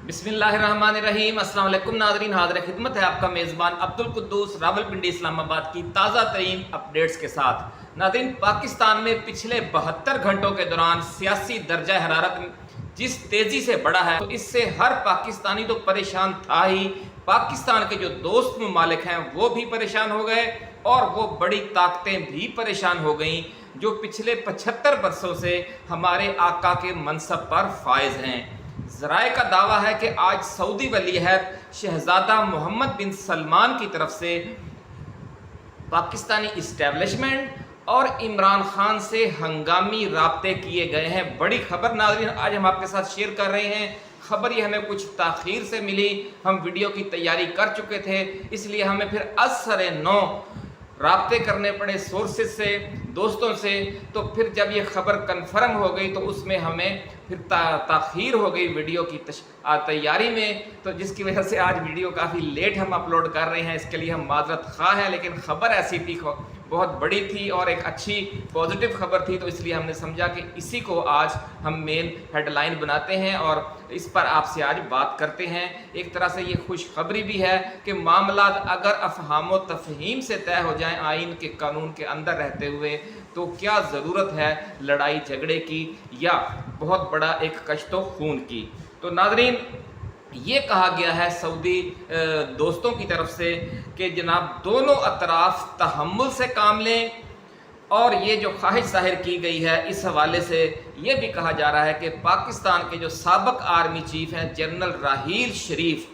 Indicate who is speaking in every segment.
Speaker 1: بسم اللہ الرحمن الرحیم۔ السلام علیکم ناظرین، حاضر خدمت ہے آپ کا میزبان عبدالقدوس راولپنڈی اسلام آباد کی تازہ ترین اپڈیٹس کے ساتھ۔ ناظرین، پاکستان میں پچھلے 72 گھنٹوں کے دوران سیاسی درجہ حرارت جس تیزی سے بڑھا ہے تو اس سے ہر پاکستانی تو پریشان تھا ہی، پاکستان کے جو دوست ممالک ہیں وہ بھی پریشان ہو گئے اور وہ بڑی طاقتیں بھی پریشان ہو گئیں جو پچھلے 75 برسوں سے ہمارے آقا کے منصب پر فائز ہیں۔ ذرائع کا دعویٰ ہے کہ آج سعودی ولی عہد شہزادہ محمد بن سلمان کی طرف سے پاکستانی اسٹیبلشمنٹ اور عمران خان سے ہنگامی رابطے کیے گئے ہیں۔ بڑی خبر ناظرین آج ہم آپ کے ساتھ شیئر کر رہے ہیں۔ خبر یہ ہمیں کچھ تاخیر سے ملی، ہم ویڈیو کی تیاری کر چکے تھے، اس لیے ہمیں پھر ازسر نو رابطے کرنے پڑے سورسز سے، دوستوں سے۔ تو پھر جب یہ خبر کنفرم ہو گئی تو اس میں ہمیں پھر تاخیر ہو گئی ویڈیو کی تیاری میں، تو جس کی وجہ سے آج ویڈیو کافی لیٹ ہم اپلوڈ کر رہے ہیں، اس کے لیے ہم معذرت خواہ ہیں۔ لیکن خبر ایسی تھی، بہت بڑی تھی اور ایک اچھی پازیٹیو خبر تھی، تو اس لیے ہم نے سمجھا کہ اسی کو آج ہم مین ہیڈ لائن بناتے ہیں اور اس پر آپ سے آج بات کرتے ہیں۔ ایک طرح سے یہ خوشخبری بھی ہے کہ معاملات اگر افہام و تفہیم سے طے ہو جائیں آئین کے قانون کے اندر رہتے ہوئے، تو کیا ضرورت ہے لڑائی جھگڑے کی یا بہت بڑا ایک کشت و خون کی۔ تو ناظرین، یہ کہا گیا ہے سعودی دوستوں کی طرف سے کہ جناب دونوں اطراف تحمل سے کام لیں، اور یہ جو خواہش ظاہر کی گئی ہے اس حوالے سے یہ بھی کہا جا رہا ہے کہ پاکستان کے جو سابق آرمی چیف ہیں جنرل راحیل شریف،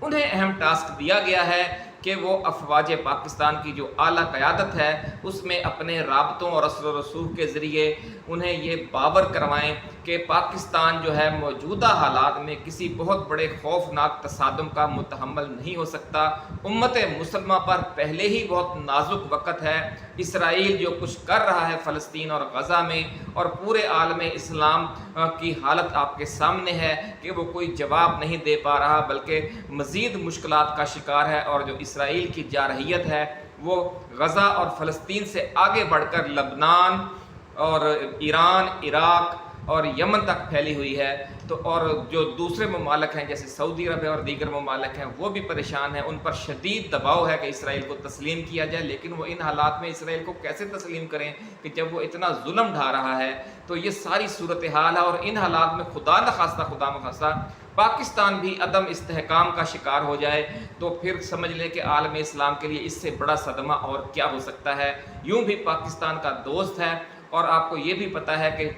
Speaker 1: انہیں اہم ٹاسک دیا گیا ہے کہ وہ افواج پاکستان کی جو اعلیٰ قیادت ہے اس میں اپنے رابطوں اور اثر و رسوخ کے ذریعے انہیں یہ باور کروائیں کہ پاکستان جو ہے موجودہ حالات میں کسی بہت بڑے خوفناک تصادم کا متحمل نہیں ہو سکتا۔ امت مسلمہ پر پہلے ہی بہت نازک وقت ہے، اسرائیل جو کچھ کر رہا ہے فلسطین اور غزہ میں، اور پورے عالم اسلام کی حالت آپ کے سامنے ہے کہ وہ کوئی جواب نہیں دے پا رہا بلکہ مزید مشکلات کا شکار ہے، اور جو اسرائیل کی جارحیت ہے وہ غزہ اور فلسطین سے آگے بڑھ کر لبنان اور ایران، عراق اور یمن تک پھیلی ہوئی ہے۔ تو اور جو دوسرے ممالک ہیں جیسے سعودی عرب ہے اور دیگر ممالک ہیں وہ بھی پریشان ہیں، ان پر شدید دباؤ ہے کہ اسرائیل کو تسلیم کیا جائے، لیکن وہ ان حالات میں اسرائیل کو کیسے تسلیم کریں کہ جب وہ اتنا ظلم ڈھا رہا ہے۔ تو یہ ساری صورتحال ہے، اور ان حالات میں خدا نخواستہ پاکستان بھی عدم استحکام کا شکار ہو جائے تو پھر سمجھ لیں کہ عالم اسلام کے لیے اس سے بڑا صدمہ اور کیا ہو سکتا ہے۔ یوں بھی پاکستان کا دوست ہے، اور آپ کو یہ بھی پتہ ہے کہ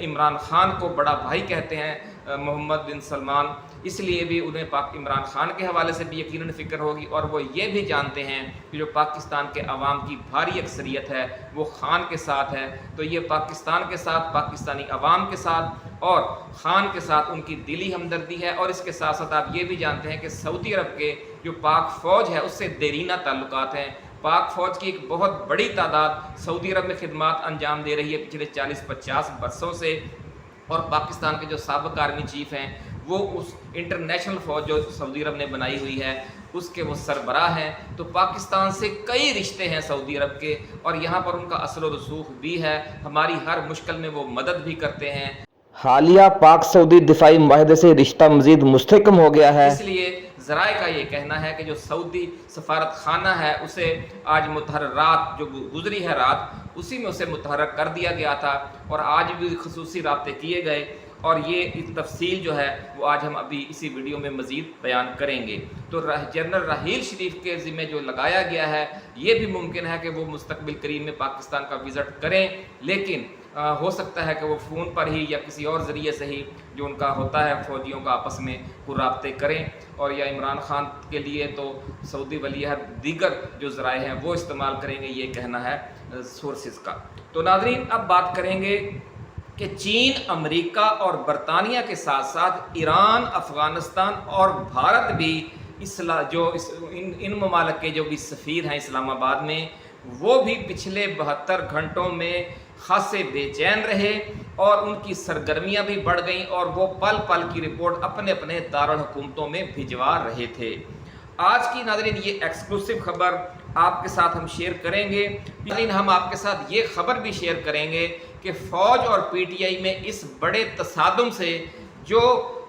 Speaker 1: عمران خان کو بڑا بھائی کہتے ہیں محمد بن سلمان، اس لیے بھی انہیں عمران خان کے حوالے سے بھی یقیناً فکر ہوگی، اور وہ یہ بھی جانتے ہیں کہ جو پاکستان کے عوام کی بھاری اکثریت ہے وہ خان کے ساتھ ہے۔ تو یہ پاکستان کے ساتھ، پاکستانی عوام کے ساتھ اور خان کے ساتھ ان کی دلی ہمدردی ہے، اور اس کے ساتھ ساتھ آپ یہ بھی جانتے ہیں کہ سعودی عرب کے جو پاک فوج ہے اس سے دیرینہ تعلقات ہیں۔ پاک فوج کی ایک بہت بڑی تعداد سعودی عرب میں خدمات انجام دے رہی ہے پچھلے 40-50 برسوں سے، اور پاکستان کے جو سابق آرمی چیف ہیں وہ اس انٹرنیشنل فوج جو سعودی عرب نے بنائی ہوئی ہے اس کے وہ سربراہ ہیں۔ تو پاکستان سے کئی رشتے ہیں سعودی عرب کے، اور یہاں پر ان کا اثر و رسوخ بھی ہے، ہماری ہر مشکل میں وہ مدد بھی کرتے ہیں۔
Speaker 2: حالیہ پاک سعودی دفاعی معاہدے سے رشتہ مزید مستحکم ہو گیا ہے۔
Speaker 1: اس لیے ذرائع کا یہ کہنا ہے کہ جو سعودی سفارت خانہ ہے اسے آج متحرک رات جو گزری ہے رات اسی میں اسے متحرک کر دیا گیا تھا، اور آج بھی خصوصی رابطے کیے گئے، اور یہ تفصیل جو ہے وہ آج ہم ابھی اسی ویڈیو میں مزید بیان کریں گے۔ تو جنرل راحیل شریف کے ذمہ جو لگایا گیا ہے یہ بھی ممکن ہے کہ وہ مستقبل قریب میں پاکستان کا وزٹ کریں، لیکن ہو سکتا ہے کہ وہ فون پر ہی یا کسی اور ذریعے سے ہی جو ان کا ہوتا ہے فوجیوں کا آپس میں وہ رابطے کریں، اور یا عمران خان کے لیے تو سعودی ولی عہد دیگر جو ذرائع ہیں وہ استعمال کریں گے، یہ کہنا ہے سورسز کا۔ تو ناظرین، اب بات کریں گے کہ چین، امریکہ اور برطانیہ کے ساتھ ساتھ ایران، افغانستان اور بھارت بھی ان ممالک کے جو بھی سفیر ہیں اسلام آباد میں، وہ بھی پچھلے 72 گھنٹوں میں خاصے بے چین رہے، اور ان کی سرگرمیاں بھی بڑھ گئیں، اور وہ پل پل کی رپورٹ اپنے اپنے دارالحکومتوں میں بھجوا رہے تھے۔ آج کی ناظرین یہ ایکسکلوسیو خبر آپ کے ساتھ ہم شیئر کریں گے۔ ناظرین، ہم آپ کے ساتھ یہ خبر بھی شیئر کریں گے کہ فوج اور پی ٹی آئی میں اس بڑے تصادم سے جو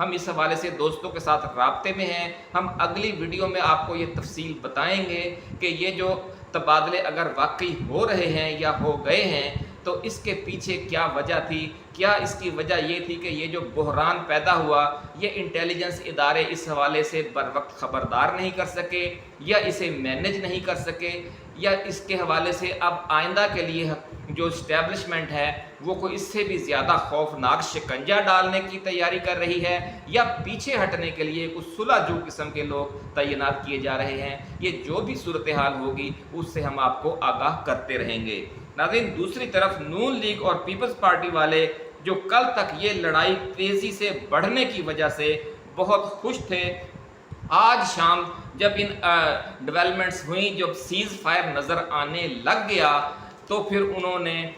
Speaker 1: ہم اس حوالے سے دوستوں کے ساتھ رابطے میں ہیں. ہم اگلی ویڈیو میں آپ کو یہ تفصیل بتائیں گے کہ یہ جو تبادلے اگر واقعی ہو رہے ہیں یا ہو گئے ہیں تو اس کے پیچھے کیا وجہ تھی. کیا اس کی وجہ یہ تھی کہ یہ جو بحران پیدا ہوا یہ انٹیلیجنس ادارے اس حوالے سے بر وقت خبردار نہیں کر سکے یا اسے مینیج نہیں کر سکے, یا اس کے حوالے سے اب آئندہ کے لیے جو اسٹیبلشمنٹ ہے وہ کوئی اس سے بھی زیادہ خوفناک شکنجہ ڈالنے کی تیاری کر رہی ہے, یا پیچھے ہٹنے کے لیے کچھ صلح جو قسم کے لوگ تعینات کیے جا رہے ہیں. یہ جو بھی صورتحال ہوگی اس سے ہم آپ کو آگاہ کرتے رہیں گے. ناظرین, دوسری طرف نون لیگ اور پیپلز پارٹی والے جو کل تک یہ لڑائی تیزی سے بڑھنے کی وجہ سے بہت خوش تھے, آج شام جب ان ڈیولپمنٹس ہوئیں, جب سیز فائر نظر آنے لگ گیا تو پھر انہوں نے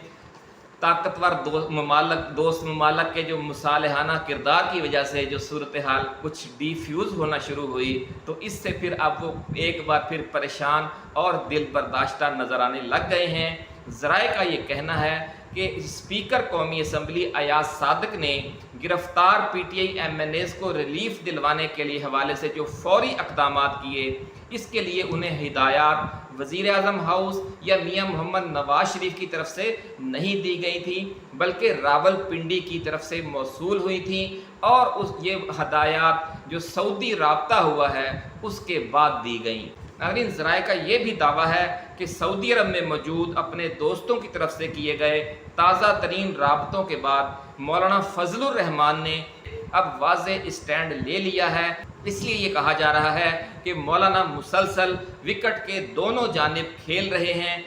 Speaker 1: طاقتور دوست ممالک کے جو مصالحانہ کردار کی وجہ سے جو صورتحال کچھ ڈیفیوز ہونا شروع ہوئی تو اس سے پھر اب وہ ایک بار پھر پریشان اور دل برداشتہ نظر آنے لگ گئے ہیں. ذرائع کا یہ کہنا ہے کہ اسپیکر قومی اسمبلی ایاز صادق نے گرفتار P T I M N As کو ریلیف دلوانے کے لیے حوالے سے جو فوری اقدامات کیے اس کے لیے انہیں ہدایات وزیر اعظم ہاؤس یا میاں محمد نواز شریف کی طرف سے نہیں دی گئی تھی بلکہ راول پنڈی کی طرف سے موصول ہوئی تھیں, اور یہ ہدایات جو سعودی رابطہ ہوا ہے اس کے بعد دی گئیں. ناظرین, ذرائع کا یہ بھی دعویٰ ہے کہ سعودی عرب میں موجود اپنے دوستوں کی طرف سے کیے گئے تازہ ترین رابطوں کے بعد مولانا فضل الرحمان نے اب واضح اسٹینڈ لے لیا ہے. اس لیے یہ کہا جا رہا ہے کہ مولانا مسلسل وکٹ کے دونوں جانب کھیل رہے ہیں.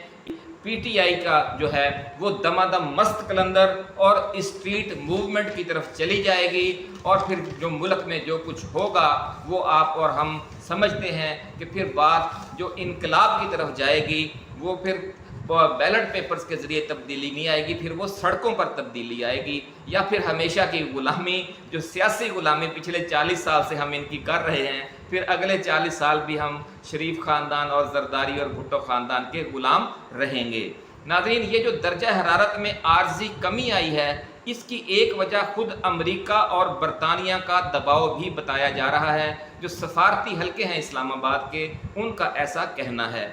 Speaker 1: پی ٹی آئی کا جو ہے وہ دمادم مست قلندر اور اسٹریٹ موومنٹ کی طرف چلی جائے گی, اور پھر جو ملک میں جو کچھ ہوگا وہ آپ اور ہم سمجھتے ہیں کہ پھر بات جو انقلاب کی طرف جائے گی وہ پھر بیلٹ پیپرز کے ذریعے تبدیلی نہیں آئے گی, پھر وہ سڑکوں پر تبدیلی آئے گی, یا پھر ہمیشہ کی غلامی جو سیاسی غلامی پچھلے 40 سال سے ہم ان کی کر رہے ہیں پھر اگلے 40 سال بھی ہم شریف خاندان اور زرداری اور بھٹو خاندان کے غلام رہیں گے. ناظرین, یہ جو درجہ حرارت میں عارضی کمی آئی ہے اس کی ایک وجہ خود امریکہ اور برطانیہ کا دباؤ بھی بتایا جا رہا ہے. جو سفارتی حلقے ہیں اسلام آباد کے ان کا ایسا کہنا ہے.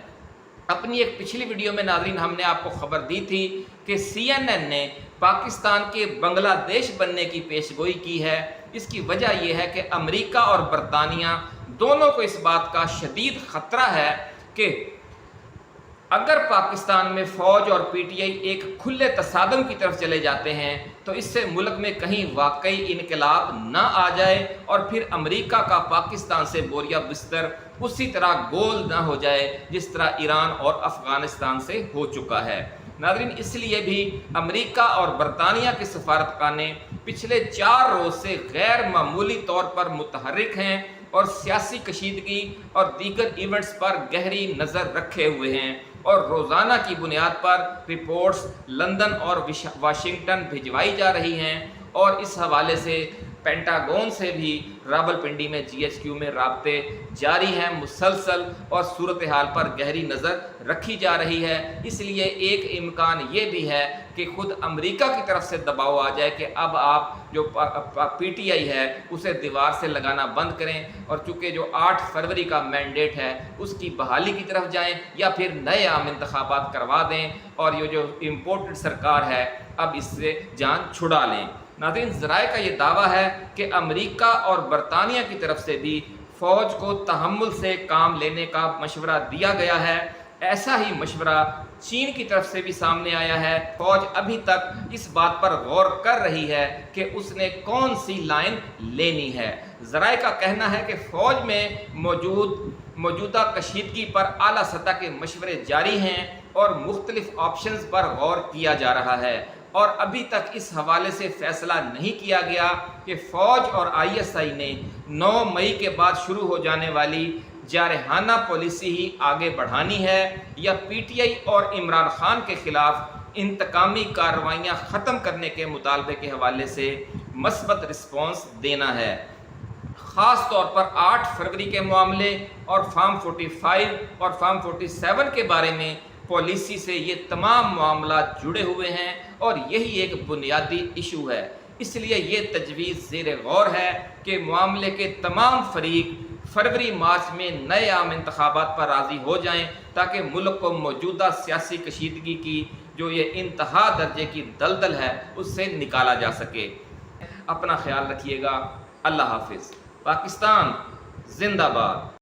Speaker 1: اپنی ایک پچھلی ویڈیو میں ناظرین ہم نے آپ کو خبر دی تھی کہ سی این این نے پاکستان کے بنگلہ دیش بننے کی پیشگوئی کی ہے. اس کی وجہ یہ ہے کہ امریکہ اور برطانیہ دونوں کو اس بات کا شدید خطرہ ہے کہ اگر پاکستان میں فوج اور پی ٹی آئی ایک کھلے تصادم کی طرف چلے جاتے ہیں تو اس سے ملک میں کہیں واقعی انقلاب نہ آ جائے اور پھر امریکہ کا پاکستان سے بوریا بستر اسی طرح گول نہ ہو جائے جس طرح ایران اور افغانستان سے ہو چکا ہے. ناظرین, اس لیے بھی امریکہ اور برطانیہ کے سفارتخانے پچھلے 4 روز سے غیر معمولی طور پر متحرک ہیں اور سیاسی کشیدگی اور دیگر ایونٹس پر گہری نظر رکھے ہوئے ہیں, اور روزانہ کی بنیاد پر رپورٹس لندن اور واشنگٹن بھجوائی جا رہی ہیں. اور اس حوالے سے پینٹاگون سے بھی راول پنڈی میں جی ایچ کیو میں رابطے جاری ہیں مسلسل, اور صورتحال پر گہری نظر رکھی جا رہی ہے. اس لیے ایک امکان یہ بھی ہے کہ خود امریکہ کی طرف سے دباؤ آ جائے کہ اب آپ جو پی ٹی آئی ہے اسے دیوار سے لگانا بند کریں, اور چونکہ جو 8 فروری کا مینڈیٹ ہے اس کی بحالی کی طرف جائیں, یا پھر نئے عام انتخابات کروا دیں اور یہ جو امپورٹڈ سرکار ہے اب اس سے جان چھڑا لیں. ناظرین, ذرائع کا یہ دعویٰ ہے کہ امریکہ اور برطانیہ کی طرف سے بھی فوج کو تحمل سے کام لینے کا مشورہ دیا گیا ہے. ایسا ہی مشورہ چین کی طرف سے بھی سامنے آیا ہے. فوج ابھی تک اس بات پر غور کر رہی ہے کہ اس نے کون سی لائن لینی ہے. ذرائع کا کہنا ہے کہ فوج میں موجودہ کشیدگی پر اعلیٰ سطح کے مشورے جاری ہیں اور مختلف آپشنز پر غور کیا جا رہا ہے, اور ابھی تک اس حوالے سے فیصلہ نہیں کیا گیا کہ فوج اور آئی ایس آئی نے 9 مئی کے بعد شروع ہو جانے والی جارحانہ پالیسی ہی آگے بڑھانی ہے یا پی ٹی آئی اور عمران خان کے خلاف انتقامی کارروائیاں ختم کرنے کے مطالبے کے حوالے سے مثبت رسپانس دینا ہے. خاص طور پر 8 فروری کے معاملے اور فارم 45 اور فارم 47 کے بارے میں پالیسی سے یہ تمام معاملات جڑے ہوئے ہیں اور یہی ایک بنیادی ایشو ہے. اس لیے یہ تجویز زیر غور ہے کہ معاملے کے تمام فریق فروری مارچ میں نئے عام انتخابات پر راضی ہو جائیں تاکہ ملک کو موجودہ سیاسی کشیدگی کی جو یہ انتہا درجے کی دلدل ہے اس سے نکالا جا سکے۔ اپنا خیال رکھیے گا۔ اللہ حافظ۔ پاکستان زندہ باد۔